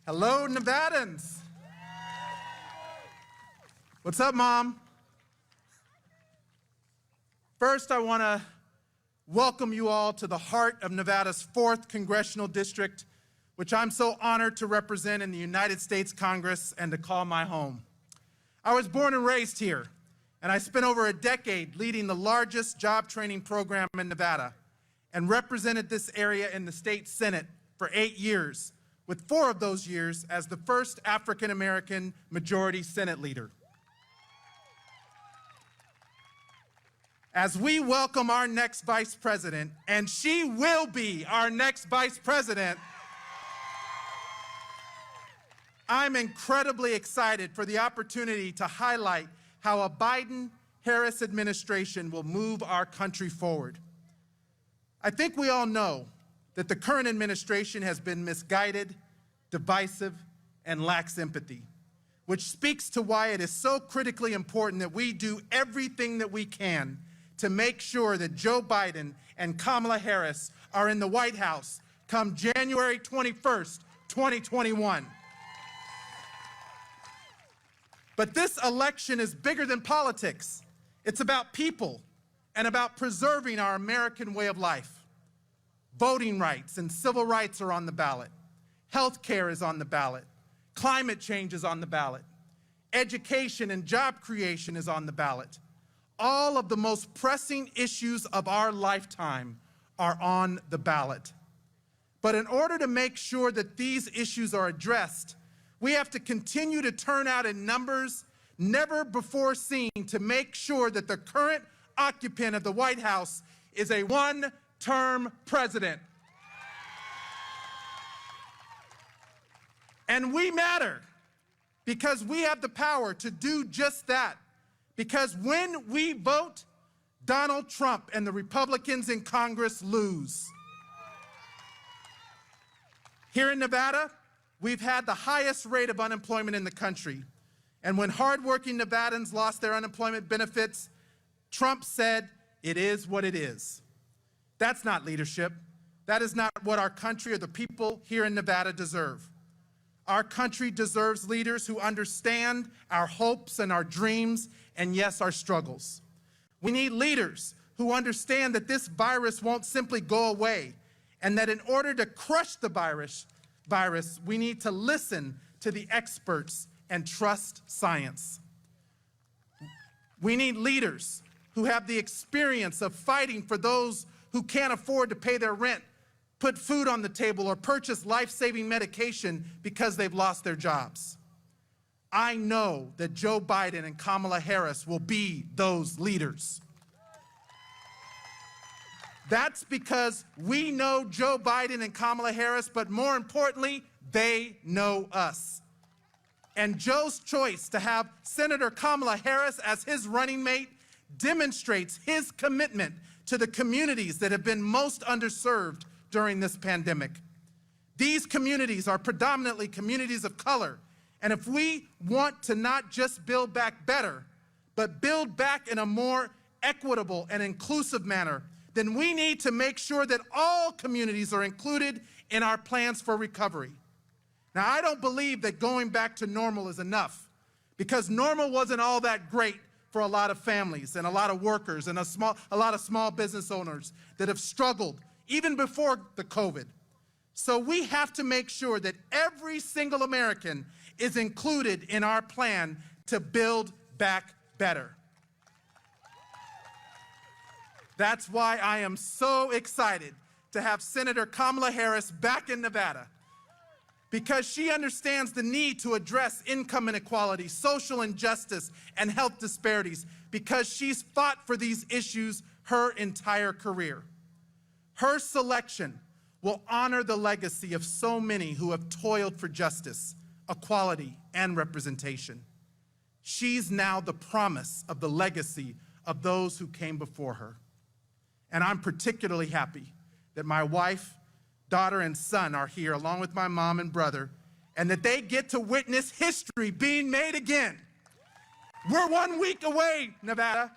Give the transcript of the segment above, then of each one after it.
Hello, Nevadans. What's up, Mom? First, I want to welcome you all to the heart of Nevada's 4th Congressional District, which I'm so honored to represent in the United States Congress and to call my home. I was born and raised here, and I spent over a decade leading the largest job training program in Nevada and represented this area in the state Senate for 8 years, with 4 of those years as the first African-American majority Senate leader. As we welcome our next vice president, and she will be our next vice president, I'm incredibly excited for the opportunity to highlight how a Biden-Harris administration will move our country forward. I think we all know that the current administration has been misguided, divisive, and lacks empathy, which speaks to why it is so critically important that we do everything that we can to make sure that Joe Biden and Kamala Harris are in the White House come January 21st, 2021. But this election is bigger than politics. It's about people and about preserving our American way of life. Voting rights and civil rights are on the ballot. Health care is on the ballot. Climate change is on the ballot. Education and job creation is on the ballot. All of the most pressing issues of our lifetime are on the ballot. But in order to make sure that these issues are addressed, we have to continue to turn out in numbers never before seen to make sure that the current occupant of the White House is a one-term president. And we matter because we have the power to do just that. Because when we vote, Donald Trump and the Republicans in Congress lose. Here in Nevada, we've had the highest rate of unemployment in the country. And when hardworking Nevadans lost their unemployment benefits, Trump said, "It is what it is." That's not leadership. That is not what our country or the people here in Nevada deserve. Our country deserves leaders who understand our hopes and our dreams, and yes, our struggles. We need leaders who understand that this virus won't simply go away, and that in order to crush the virus, we need to listen to the experts and trust science. We need leaders who have the experience of fighting for those who can't afford to pay their rent, put food on the table, or purchase life-saving medication because they've lost their jobs. I know that Joe Biden and Kamala Harris will be those leaders. That's because we know Joe Biden and Kamala Harris, but more importantly, they know us. And Joe's choice to have Senator Kamala Harris as his running mate demonstrates his commitment to the communities that have been most underserved during this pandemic. These communities are predominantly communities of color, and if we want to not just build back better, but build back in a more equitable and inclusive manner, then we need to make sure that all communities are included in our plans for recovery. Now, I don't believe that going back to normal is enough, because normal wasn't all that great for a lot of families and a lot of workers and a lot of small business owners that have struggled even before the COVID. So we have to make sure that every single American is included in our plan to build back better. That's why I am so excited to have Senator Kamala Harris back in Nevada, because she understands the need to address income inequality, social injustice, and health disparities, because she's fought for these issues her entire career. Her selection will honor the legacy of so many who have toiled for justice, equality, and representation. She's now the promise of the legacy of those who came before her. And I'm particularly happy that my wife, daughter, and son are here along with my mom and brother, and that they get to witness history being made again. We're 1 week away, Nevada,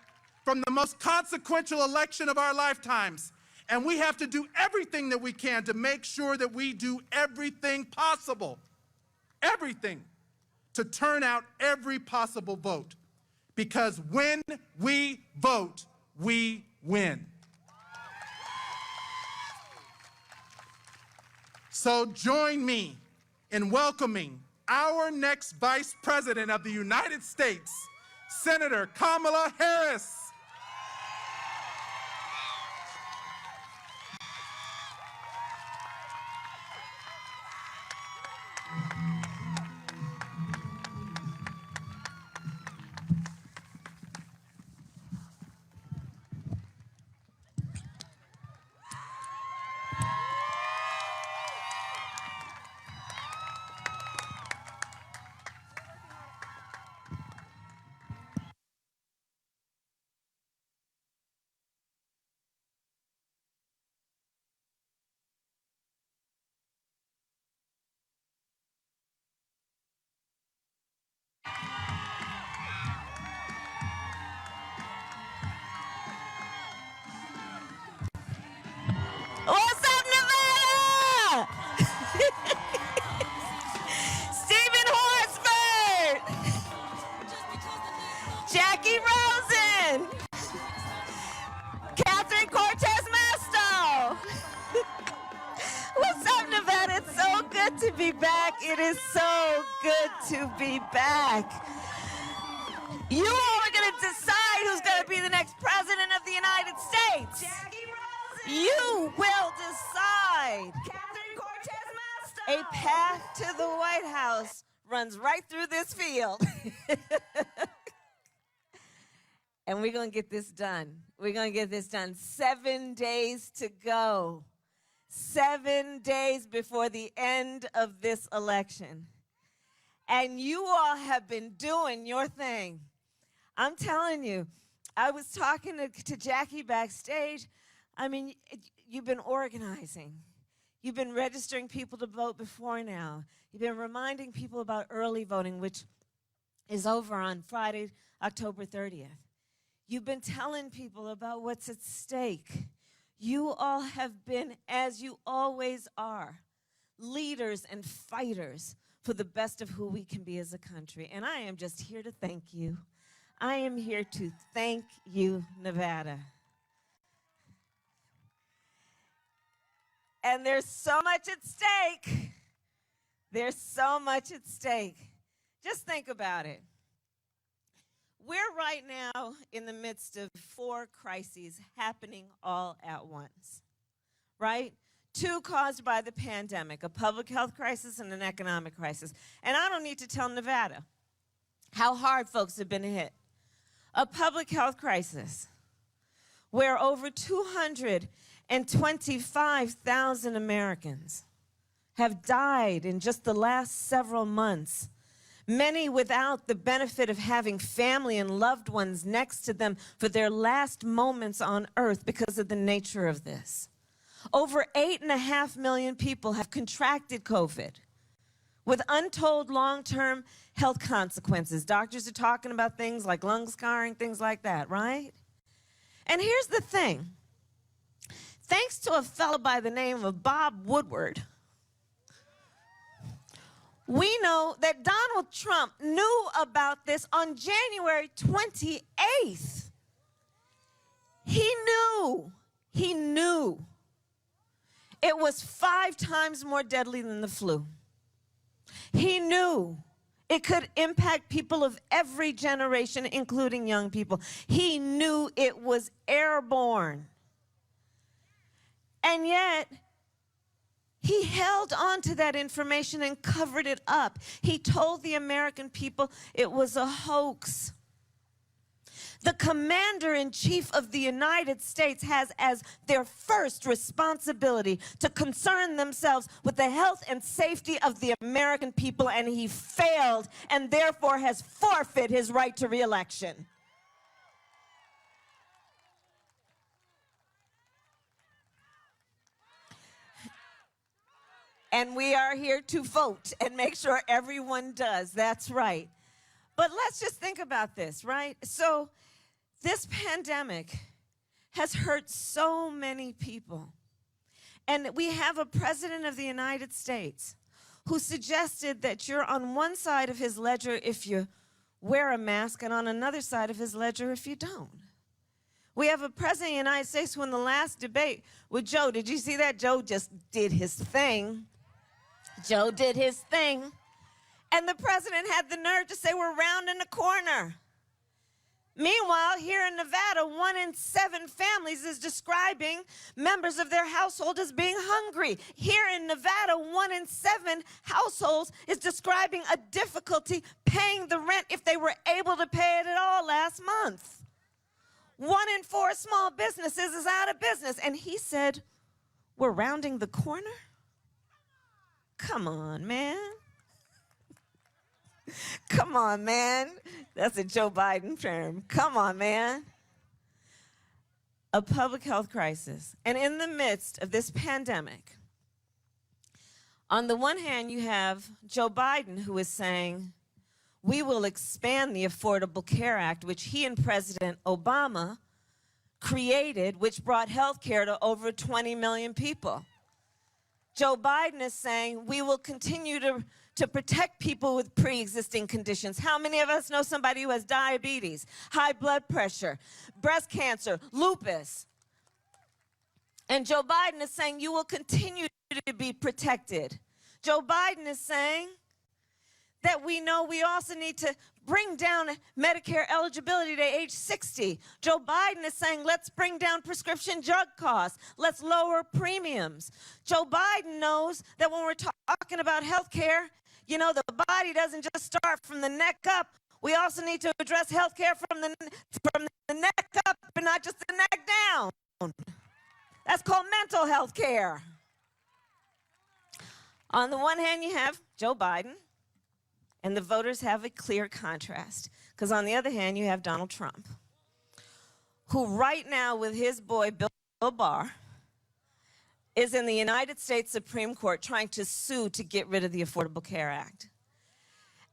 from the most consequential election of our lifetimes, and we have to do everything that we can to make sure that we do everything possible everything to turn out every possible vote. Because when we vote, we win. So join me in welcoming our next Vice President of the United States, Senator Kamala Harris. What's up, Nevada? Stephen Horsford, Jackie Rosen, Catherine Cortez Masto. What's up, Nevada? It's so good to be back. It is so good to be back. You all are going to decide who's going to be the next president of the United States. You will decide. Catherine Cortez Masto. A path to the White House runs right through this field. And we're going to get this done. We're going to get this done. 7 days to go. 7 days before the end of this election. And you all have been doing your thing. I'm telling you, I was talking to Jackie backstage. I mean, you've been organizing. You've been registering people to vote before now. You've been reminding people about early voting, which is over on Friday, October 30th. You've been telling people about what's at stake. You all have been, as you always are, leaders and fighters for the best of who we can be as a country. And I am just here to thank you. I am here to thank you, Nevada. And there's so much at stake. There's so much at stake. Just think about it. We're right now in the midst of 4 crises happening all at once, right? 2 caused by the pandemic, a public health crisis and an economic crisis. And I don't need to tell Nevada how hard folks have been hit. A public health crisis where over 225,000 Americans have died in just the last several months, many without the benefit of having family and loved ones next to them for their last moments on earth because of the nature of this. Over 8.5 million people have contracted COVID with untold long-term health consequences. Doctors are talking about things like lung scarring, things like that, right? And here's the thing. Thanks to a fellow by the name of Bob Woodward, we know that Donald Trump knew about this on January 28th. He knew it was 5 times more deadly than the flu. He knew it could impact people of every generation, including young people. He knew it was airborne. And yet, he held on to that information and covered it up. He told the American people it was a hoax. The Commander-in-Chief of the United States has as their first responsibility to concern themselves with the health and safety of the American people, and he failed and therefore has forfeited his right to re-election. And we are here to vote and make sure everyone does. That's right. But let's just think about this, right? So this pandemic has hurt so many people. And we have a president of the United States who suggested that you're on one side of his ledger if you wear a mask and on another side of his ledger if you don't. We have a president of the United States who in the last debate with Joe, did you see that? Joe just did his thing. Joe did his thing. And the president had the nerve to say we're rounding the corner. Meanwhile, here in Nevada, 1 in 7 families is describing members of their household as being hungry. Here in Nevada, 1 in 7 households is describing a difficulty paying the rent if they were able to pay it at all last month. 1 in 4 small businesses is out of business. And he said, we're rounding the corner? Come on, man. Come on, man. That's a Joe Biden term. Come on, man. A public health crisis. And in the midst of this pandemic, on the one hand, you have Joe Biden who is saying, we will expand the Affordable Care Act, which he and President Obama created, which brought health care to over 20 million people. Joe Biden is saying, we will continue to protect people with pre-existing conditions. How many of us know somebody who has diabetes, high blood pressure, breast cancer, lupus? And Joe Biden is saying you will continue to be protected. Joe Biden is saying that we know we also need to bring down Medicare eligibility to age 60. Joe Biden is saying, let's bring down prescription drug costs. Let's lower premiums. Joe Biden knows that when we're talking about health care, you know, the body doesn't just start from the neck up. We also need to address health care from the neck up and not just the neck down. That's called mental health care. On the one hand, you have Joe Biden, and the voters have a clear contrast. Because on the other hand, you have Donald Trump, who right now with his boy Bill Barr is in the United States Supreme Court trying to sue to get rid of the Affordable Care Act.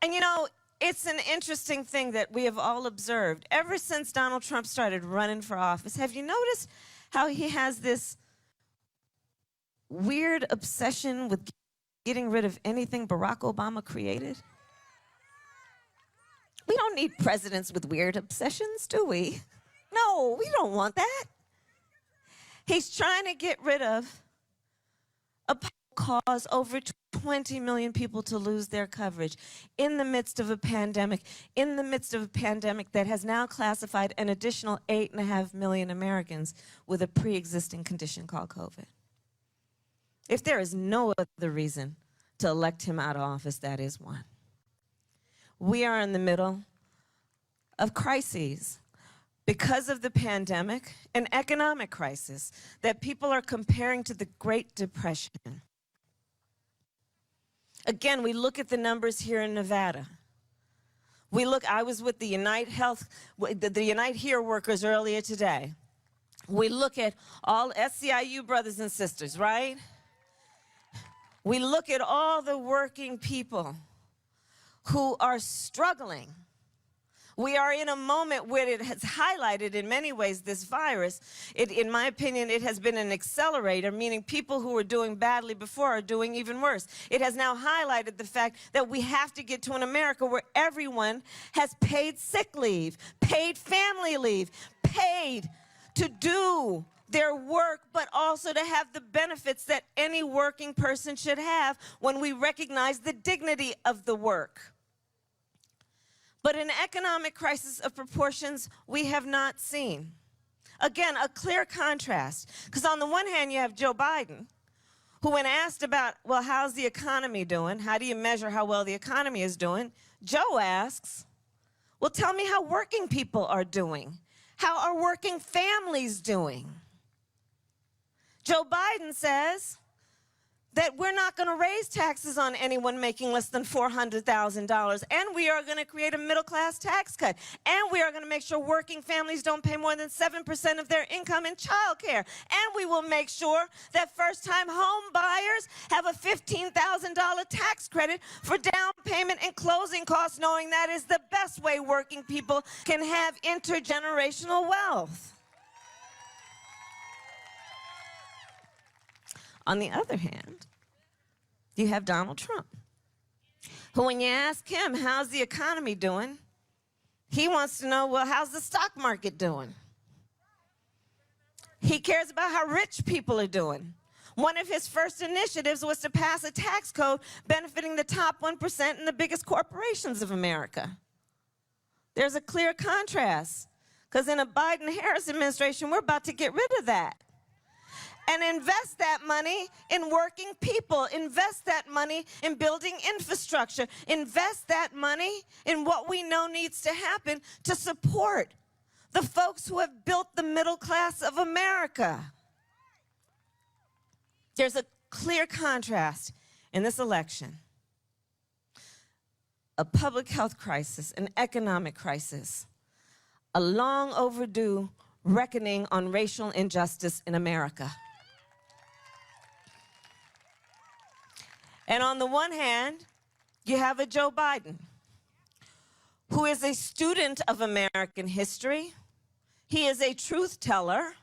And you know, it's an interesting thing that we have all observed. Ever since Donald Trump started running for office, have you noticed how he has this weird obsession with getting rid of anything Barack Obama created? We don't need presidents with weird obsessions, do we? No, we don't want that. He's trying to get rid of a cause over 20 million people to lose their coverage in the midst of a pandemic, that has now classified an additional 8.5 million Americans with a pre-existing condition called COVID. If there is no other reason to elect him out of office, that is one. We are in the middle of crises because of the pandemic, an economic crisis that people are comparing to the Great Depression. Again, we look at the numbers here in Nevada. I was with the Unite Here workers earlier today. We look at all SEIU brothers and sisters, right? We look at all the working people who are struggling. We are in a moment where it has highlighted in many ways this virus. In my opinion, it has been an accelerator, meaning people who were doing badly before are doing even worse. It has now highlighted the fact that we have to get to an America where everyone has paid sick leave, paid family leave, paid to do their work, but also to have the benefits that any working person should have when we recognize the dignity of the work. But an economic crisis of proportions we have not seen. Again, a clear contrast. Because on the one hand, you have Joe Biden, who when asked about, well, how's the economy doing? How do you measure how well the economy is doing? Joe asks, well, tell me how working people are doing. How are working families doing? Joe Biden says that we're not going to raise taxes on anyone making less than $400,000, and we are going to create a middle-class tax cut, and we are going to make sure working families don't pay more than 7% of their income in child care, and we will make sure that first-time home buyers have a $15,000 tax credit for down payment and closing costs, knowing that is the best way working people can have intergenerational wealth. On the other hand, you have Donald Trump, who, when you ask him, how's the economy doing, he wants to know, well, how's the stock market doing? He cares about how rich people are doing. One of his first initiatives was to pass a tax code benefiting the top 1% and the biggest corporations of America. There's a clear contrast, because in a Biden-Harris administration, we're about to get rid of that and invest that money in working people, invest that money in building infrastructure, invest that money in what we know needs to happen to support the folks who have built the middle class of America. There's a clear contrast in this election. A public health crisis, an economic crisis, a long overdue reckoning on racial injustice in America. And on the one hand, you have a Joe Biden, who is a student of American history. He is a truth teller,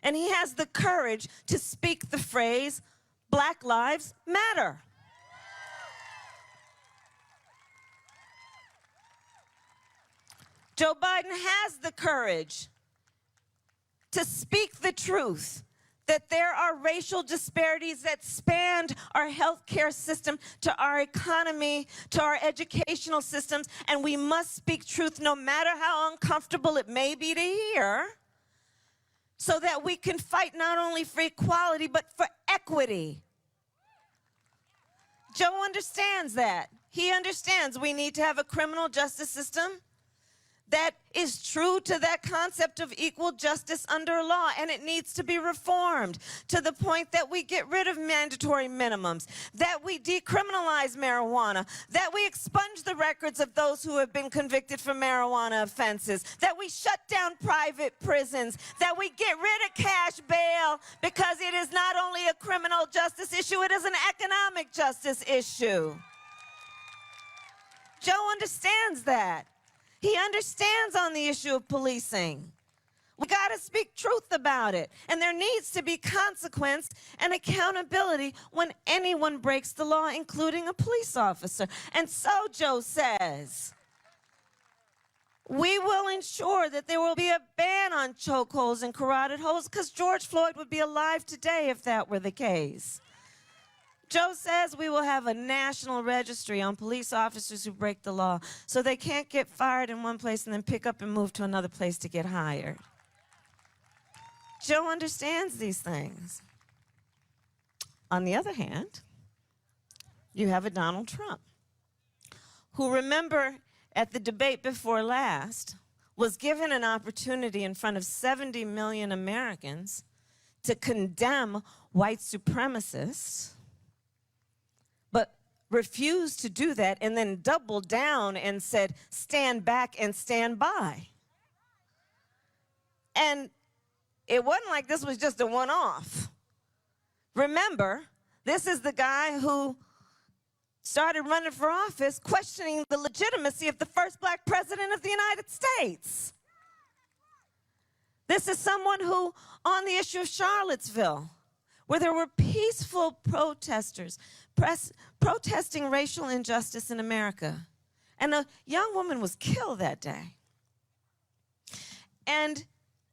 and he has the courage to speak the phrase, Black Lives Matter. Joe Biden has the courage to speak the truth, that there are racial disparities that span our healthcare system, to our economy, to our educational systems, and we must speak truth no matter how uncomfortable it may be to hear, so that we can fight not only for equality, but for equity. Joe understands that. He understands we need to have a criminal justice system that is true to that concept of equal justice under law, and it needs to be reformed to the point that we get rid of mandatory minimums, that we decriminalize marijuana, that we expunge the records of those who have been convicted for marijuana offenses, that we shut down private prisons, that we get rid of cash bail, because it is not only a criminal justice issue, it is an economic justice issue. Joe understands that. He understands on the issue of policing. We got to speak truth about it. And there needs to be consequence and accountability when anyone breaks the law, including a police officer. And so Joe says, we will ensure that there will be a ban on chokeholds and carotid holds, because George Floyd would be alive today if that were the case. Joe says we will have a national registry on police officers who break the law, so they can't get fired in one place and then pick up and move to another place to get hired. Joe understands these things. On the other hand, you have a Donald Trump, who, remember, at the debate before last, was given an opportunity in front of 70 million Americans to condemn white supremacists, but refused to do that, and then doubled down and said, stand back and stand by. And it wasn't like this was just a one-off. Remember, this is the guy who started running for office questioning the legitimacy of the first black president of the United States. This is someone who, on the issue of Charlottesville, where there were peaceful protesters protesting racial injustice in America, and a young woman was killed that day. And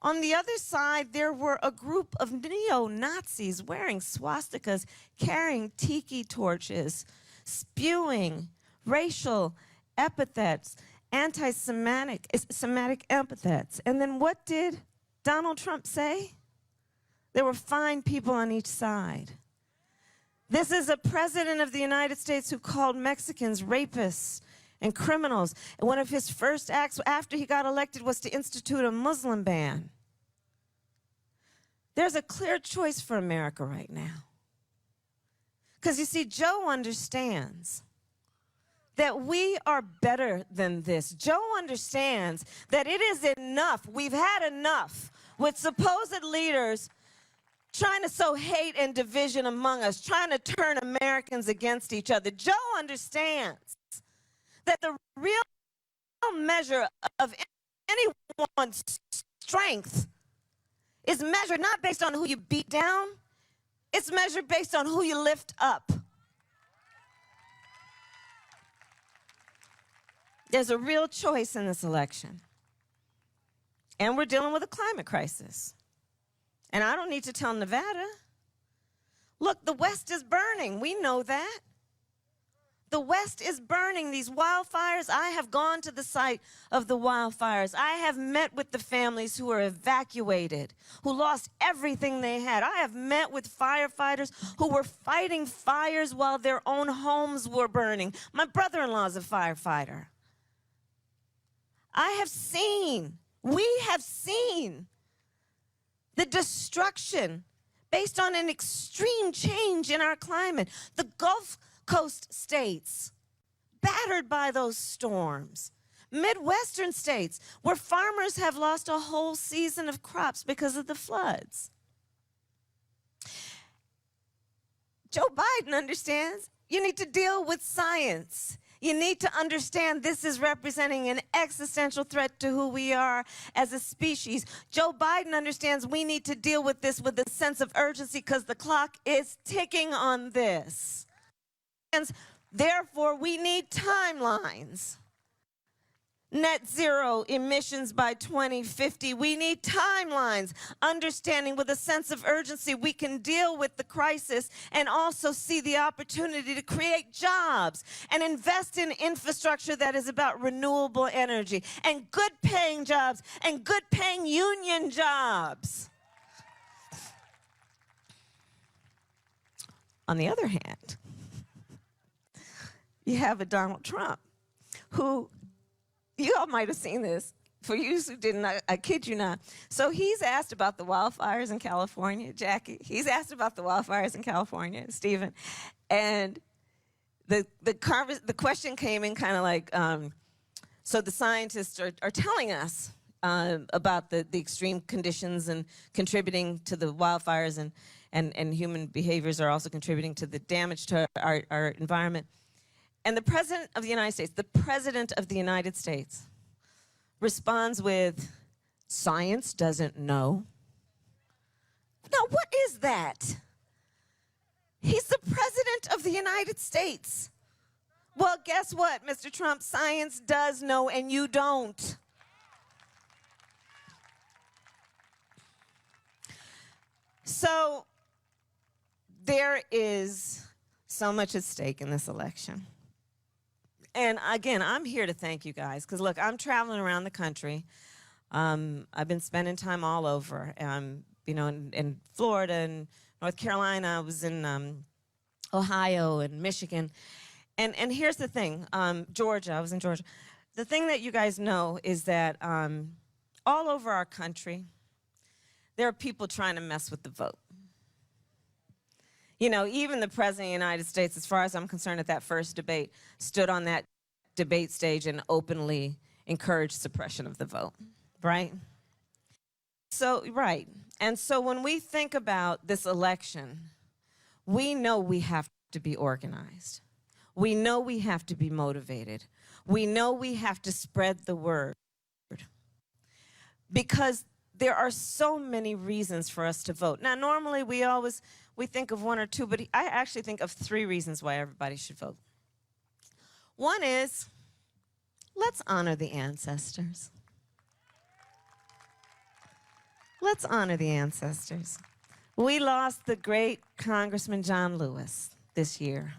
on the other side, there were a group of neo-Nazis wearing swastikas, carrying tiki torches, spewing racial epithets, anti-Semitic epithets. And then what did Donald Trump say? There were fine people on each side. This is a president of the United States who called Mexicans rapists and criminals. And one of his first acts after he got elected was to institute a Muslim ban. There's a clear choice for America right now. Because you see, Joe understands that we are better than this. Joe understands that it is enough. We've had enough with supposed leaders trying to sow hate and division among us, trying to turn Americans against each other. Joe understands that the real measure of anyone's strength is measured not based on who you beat down, it's measured based on who you lift up. There's a real choice in this election. And we're dealing with a climate crisis. And I don't need to tell Nevada. Look, the West is burning. We know that. The West is burning. These wildfires, I have gone to the site of the wildfires. I have met with the families who were evacuated, who lost everything they had. I have met with firefighters who were fighting fires while their own homes were burning. My brother-in-law is a firefighter. We have seen the destruction based on an extreme change in our climate. The Gulf Coast states, battered by those storms. Midwestern states, where farmers have lost a whole season of crops because of the floods. Joe Biden understands you need to deal with science. You need to understand this is representing an existential threat to who we are as a species. Joe Biden understands we need to deal with this with a sense of urgency because the clock is ticking on this. And therefore, we need timelines. Net zero emissions by 2050. We need timelines, understanding with a sense of urgency we can deal with the crisis and also see the opportunity to create jobs and invest in infrastructure that is about renewable energy and good paying jobs and good paying union jobs. On the other hand, you have a Donald Trump who, you all might have seen this. For you who didn't, I kid you not. So he's asked about the wildfires in California, Jackie. He's asked about the wildfires in California, Stephen. And the question came in kind of like, so the scientists are telling us about the extreme conditions and contributing to the wildfires, and human behaviors are also contributing to the damage to our environment. And the President of the United States responds with, science doesn't know. Now, what is that? He's the President of the United States. Well, guess what, Mr. Trump? Science does know, and you don't. So there is so much at stake in this election. And again, I'm here to thank you guys, because look, I'm traveling around the country. I've been spending time all over, you know, in Florida and North Carolina. I was in Ohio and Michigan. And here's the thing, Georgia, I was in Georgia. The thing that you guys know is that all over our country, there are people trying to mess with the vote. You know, even the President of the United States, as far as I'm concerned, at that first debate, stood on that debate stage and openly encouraged suppression of the vote, right? So, right. And so when we think about this election, we know we have to be organized. We know we have to be motivated. We know we have to spread the word. Because there are so many reasons for us to vote. Now, normally we think of one or two, but I actually think of 3 reasons why everybody should vote. One is, let's honor the ancestors. Let's honor the ancestors. We lost the great Congressman John Lewis this year,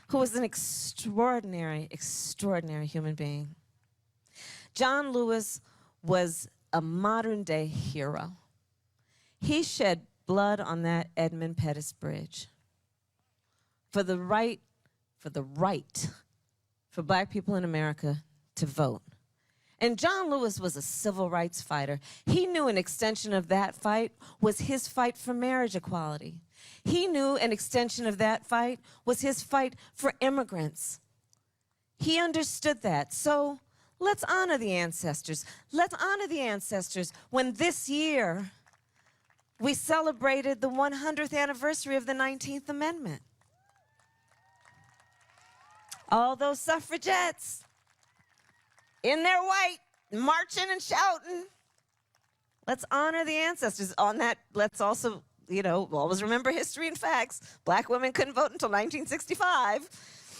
who was an extraordinary, extraordinary human being. John Lewis was a modern-day hero. He shed blood on that Edmund Pettus Bridge for the right for black people in America to vote. And John Lewis was a civil rights fighter. He knew an extension of that fight was his fight for marriage equality. He knew an extension of that fight was his fight for immigrants. He understood that. So let's honor the ancestors. Let's honor the ancestors when this year we celebrated the 100th anniversary of the 19th Amendment. All those suffragettes in their white, marching and shouting. Let's honor the ancestors. On that, let's also, you know, always remember history and facts. Black women couldn't vote until 1965.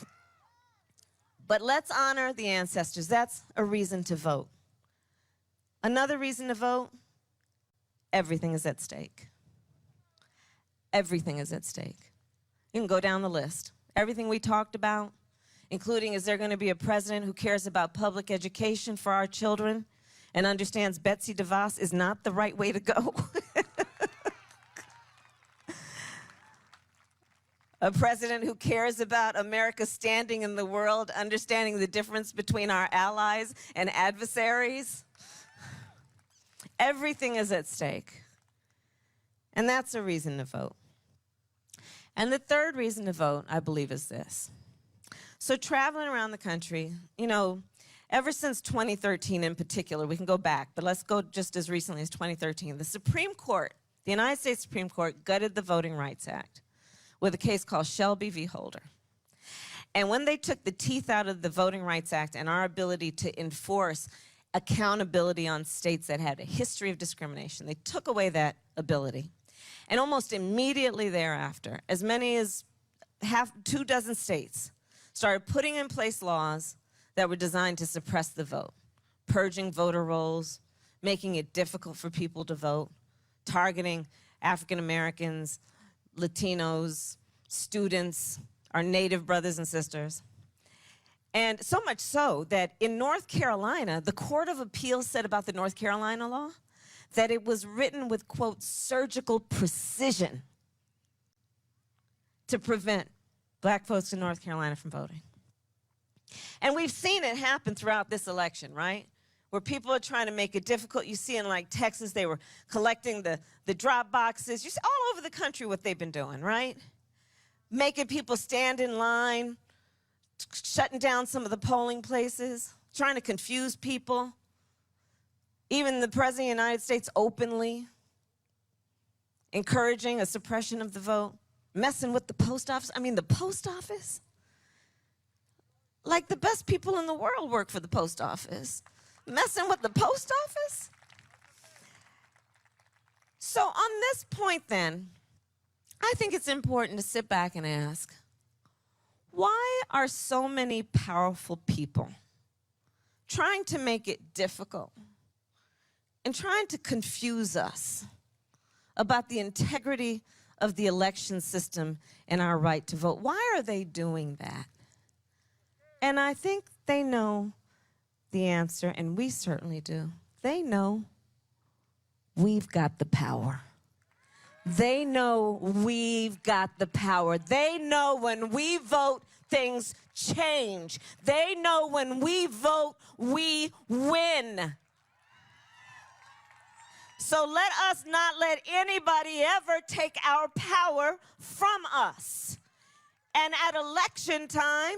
But let's honor the ancestors. That's a reason to vote. Another reason to vote, everything is at stake. Everything is at stake. You can go down the list. Everything we talked about, including is there going to be a president who cares about public education for our children and understands Betsy DeVos is not the right way to go? A president who cares about America's standing in the world, understanding the difference between our allies and adversaries. Everything is at stake. And that's a reason to vote. And the third reason to vote, I believe, is this. So traveling around the country, you know, ever since 2013 in particular, we can go back, but let's go just as recently as 2013. The Supreme Court, the United States Supreme Court, gutted the Voting Rights Act with a case called Shelby v. Holder. And when they took the teeth out of the Voting Rights Act and our ability to enforce accountability on states that had a history of discrimination, they took away that ability. And almost immediately thereafter, as many as 24 states started putting in place laws that were designed to suppress the vote, purging voter rolls, making it difficult for people to vote, targeting African Americans, Latinos, students, our Native brothers and sisters. And so much so that in North Carolina, the Court of Appeals said about the North Carolina law that it was written with, quote, surgical precision to prevent black folks in North Carolina from voting. And we've seen it happen throughout this election, right? Where people are trying to make it difficult. You see in like Texas, they were collecting the drop boxes. You see all over the country what they've been doing, right? Making people stand in line, shutting down some of the polling places, trying to confuse people. Even the President of the United States openly encouraging a suppression of the vote, messing with the post office. I mean, the post office? Like the best people in the world work for the post office. Messing with the post office? So on this point then, I think it's important to sit back and ask, why are so many powerful people trying to make it difficult and trying to confuse us about the integrity of the election system and our right to vote? Why are they doing that? And I think they know the answer, and we certainly do. They know we've got the power. They know we've got the power. They know when we vote, things change. They know when we vote, we win. So let us not let anybody ever take our power from us. And at election time,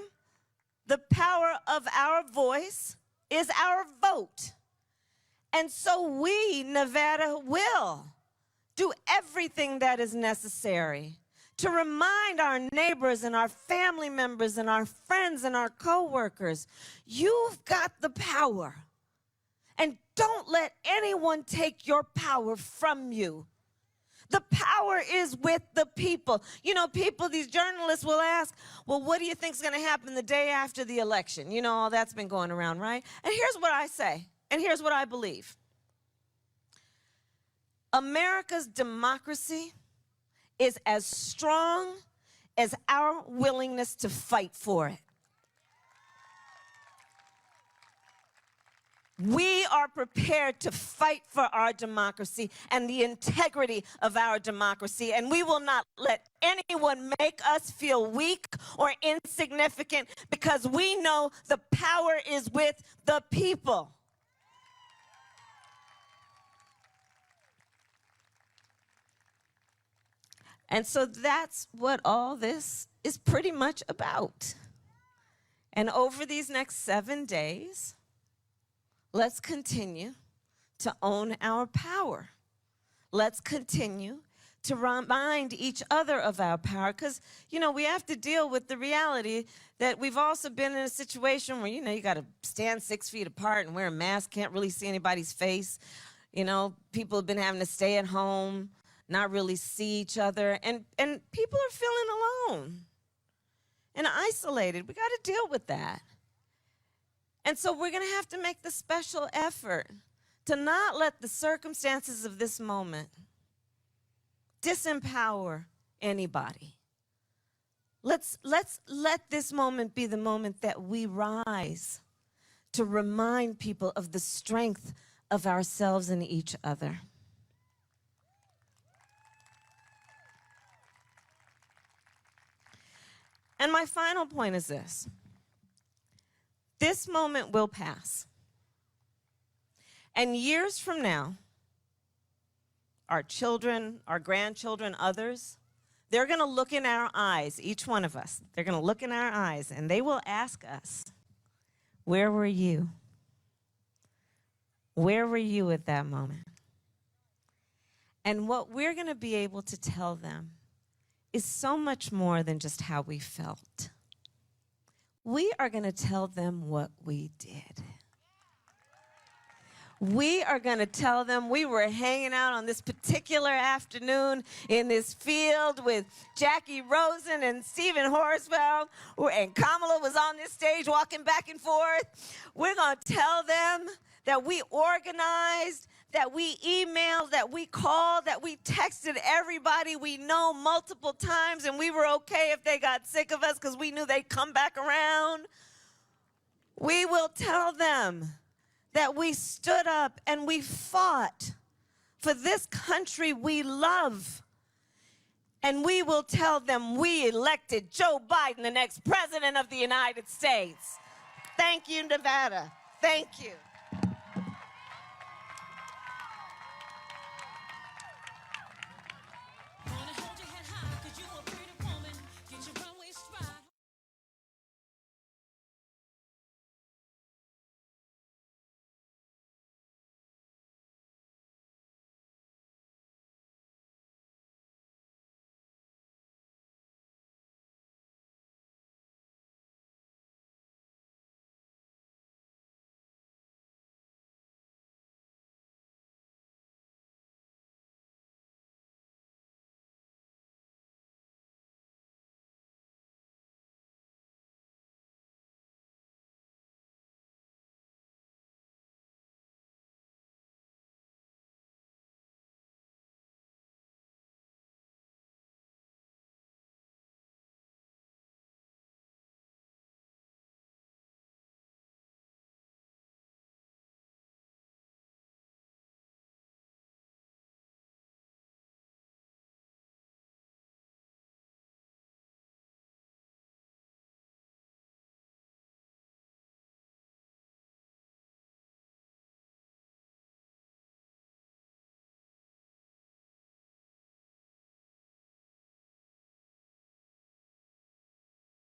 the power of our voice is our vote. And so we, Nevada, will do everything that is necessary to remind our neighbors and our family members and our friends and our coworkers, you've got the power. And don't let anyone take your power from you. The power is with the people. You know, people, these journalists will ask, well, what do you think is going to happen the day after the election? You know, all that's been going around, right? And here's what I say, and here's what I believe. America's democracy is as strong as our willingness to fight for it. We are prepared to fight for our democracy and the integrity of our democracy, and we will not let anyone make us feel weak or insignificant because we know the power is with the people. And so that's what all this is pretty much about. And over these next 7 days, let's continue to own our power. Let's continue to remind each other of our power because, you know, we have to deal with the reality that we've also been in a situation where, you know, you got to stand 6 feet apart and wear a mask, can't really see anybody's face. You know, people have been having to stay at home, not really see each other, and people are feeling alone and isolated. We got to deal with that. And so we're going to have to make the special effort to not let the circumstances of this moment disempower anybody. Let's let this moment be the moment that we rise to remind people of the strength of ourselves and each other. And my final point is this. This moment will pass. And years from now, our children, our grandchildren, others, they're going to look in our eyes, each one of us. They're going to look in our eyes, and they will ask us, where were you? Where were you at that moment? And what we're going to be able to tell them is so much more than just how we felt. We are going to tell them what we did. We are going to tell them we were hanging out on this particular afternoon in this field with Jackie Rosen and Stephen Horsfeld, and Kamala was on this stage walking back and forth. We're going to tell them that we organized, that we emailed, that we called, that we texted everybody we know multiple times, and we were okay if they got sick of us because we knew they'd come back around. We will tell them that we stood up and we fought for this country we love. And we will tell them we elected Joe Biden, the next president of the United States. Thank you, Nevada. Thank you.